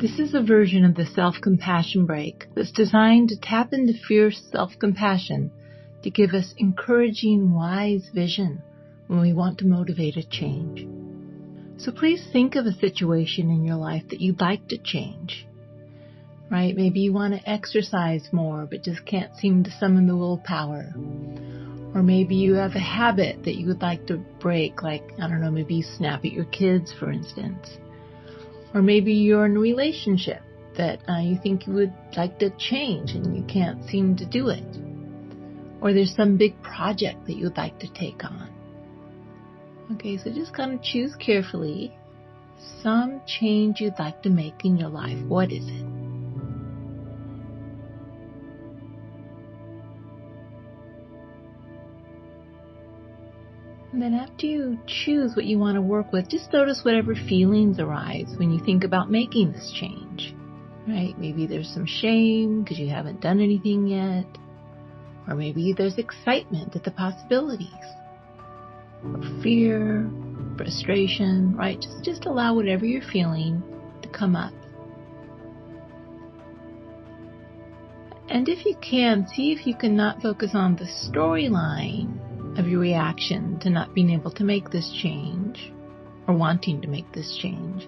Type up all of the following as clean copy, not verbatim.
This is a version of the self-compassion break that's designed to tap into fierce self-compassion to give us encouraging, wise vision when we want to motivate a change. So please think of a situation in your life that you'd like to change, right? Maybe you want to exercise more but just can't seem to summon the willpower. Or maybe you have a habit that you would like to break, like, I don't know, maybe you snap at your kids, for instance. Or maybe you're in a relationship that you think you would like to change and you can't seem to do it. Or there's some big project that you would like to take on. Okay, so just kind of choose carefully some change you'd like to make in your life. What is it? And then after you choose what you want to work with, just notice whatever feelings arise when you think about making this change, right? Maybe there's some shame because you haven't done anything yet. Or maybe there's excitement at the possibilities. Or fear, frustration, right? Just allow whatever you're feeling to come up. And if you can, see if you can not focus on the storyline of your reaction to not being able to make this change or wanting to make this change.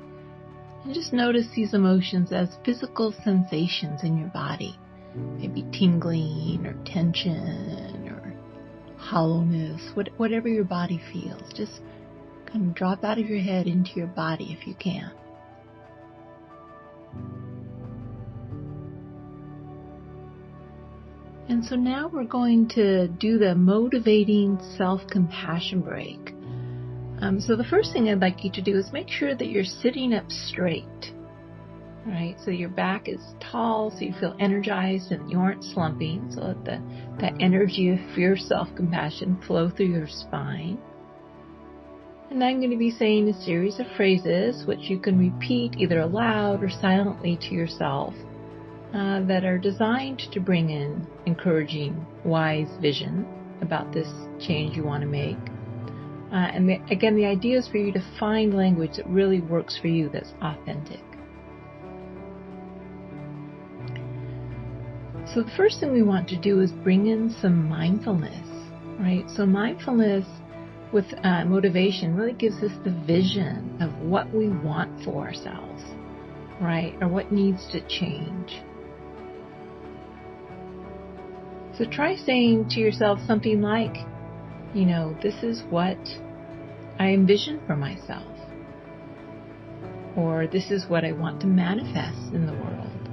And just notice these emotions as physical sensations in your body. Maybe tingling or tension or hollowness, whatever your body feels. Just kind of drop out of your head into your body if you can. And so now we're going to do the motivating self-compassion break. So the first thing I'd like you to do is make sure that you're sitting up straight, right? So your back is tall, so you feel energized and you aren't slumping. So let that energy of fierce self-compassion flow through your spine. And I'm going to be saying a series of phrases which you can repeat either aloud or silently to yourself. That are designed to bring in encouraging, wise vision about this change you want to make. And again, the idea is for you to find language that really works for you, that's authentic. So the first thing we want to do is bring in some mindfulness, right? So mindfulness with motivation really gives us the vision of what we want for ourselves, right? Or what needs to change. So try saying to yourself something like, this is what I envision for myself. Or this is what I want to manifest in the world.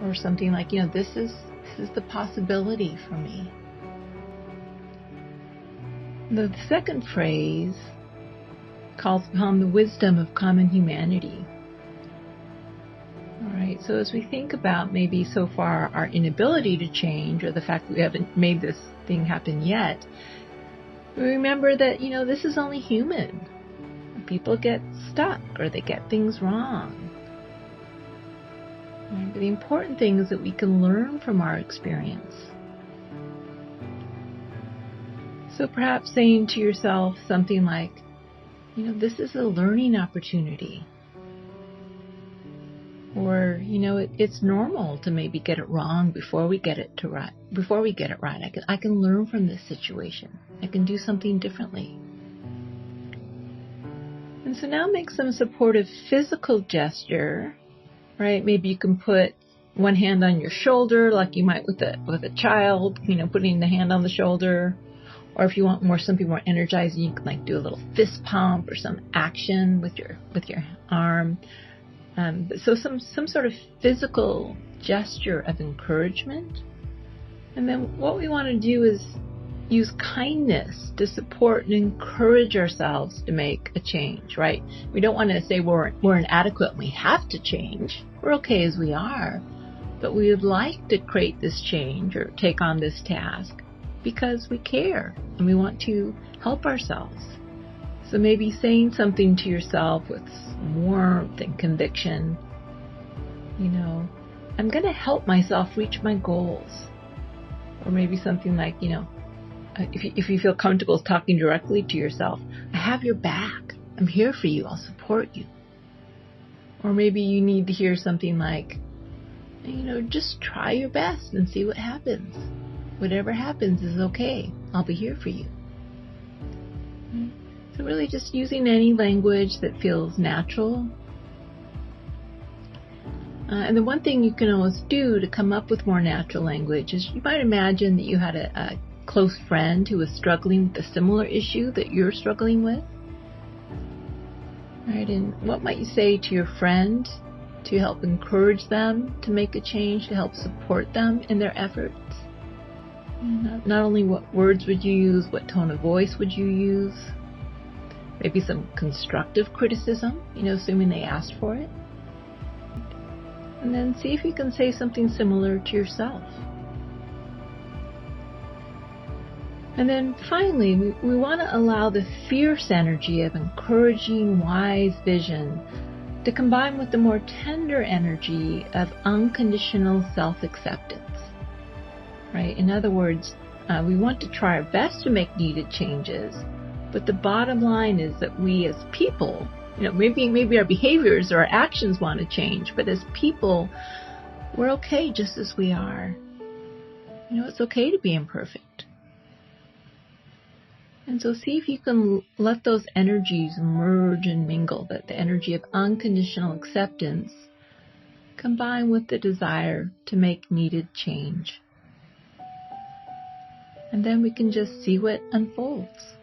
Or something like, this is the possibility for me. The second phrase calls upon the wisdom of common humanity. Alright, so as we think about maybe so far our inability to change or the fact that we haven't made this thing happen yet, we remember that, this is only human. People get stuck or they get things wrong. Right? But the important thing is that we can learn from our experience. So perhaps saying to yourself something like, this is a learning opportunity. Or, it's normal to maybe get it wrong before we get it right. I can learn from this situation. I can do something differently. And so now make some supportive physical gesture, right? Maybe you can put one hand on your shoulder like you might with a child, putting the hand on the shoulder. Or if you want something more energizing, you can do a little fist pump or some action with your arm. So some sort of physical gesture of encouragement. And then what we want to do is use kindness to support and encourage ourselves to make a change, right? We don't want to say we're inadequate and we have to change. We're okay as we are. But we would like to create this change or take on this task because we care and we want to help ourselves. So maybe saying something to yourself with warmth and conviction, I'm going to help myself reach my goals. Or maybe something like, if you feel comfortable talking directly to yourself, I have your back. I'm here for you. I'll support you. Or maybe you need to hear something like, just try your best and see what happens. Whatever happens is okay. I'll be here for you. So really just using any language that feels natural. And the one thing you can always do to come up with more natural language is you might imagine that you had a close friend who was struggling with a similar issue that you're struggling with. Right? And what might you say to your friend to help encourage them to make a change, to help support them in their efforts? Not only what words would you use, what tone of voice would you use? Maybe some constructive criticism, assuming they asked for it. And then see if you can say something similar to yourself. And then finally, we want to allow the fierce energy of encouraging, wise vision to combine with the more tender energy of unconditional self-acceptance. Right? In other words, we want to try our best to make needed changes, but the bottom line is that we as people, maybe our behaviors or our actions want to change, but as people, we're okay just as we are. It's okay to be imperfect. And so see if you can let those energies merge and mingle, that the energy of unconditional acceptance combine with the desire to make needed change. And then we can just see what unfolds.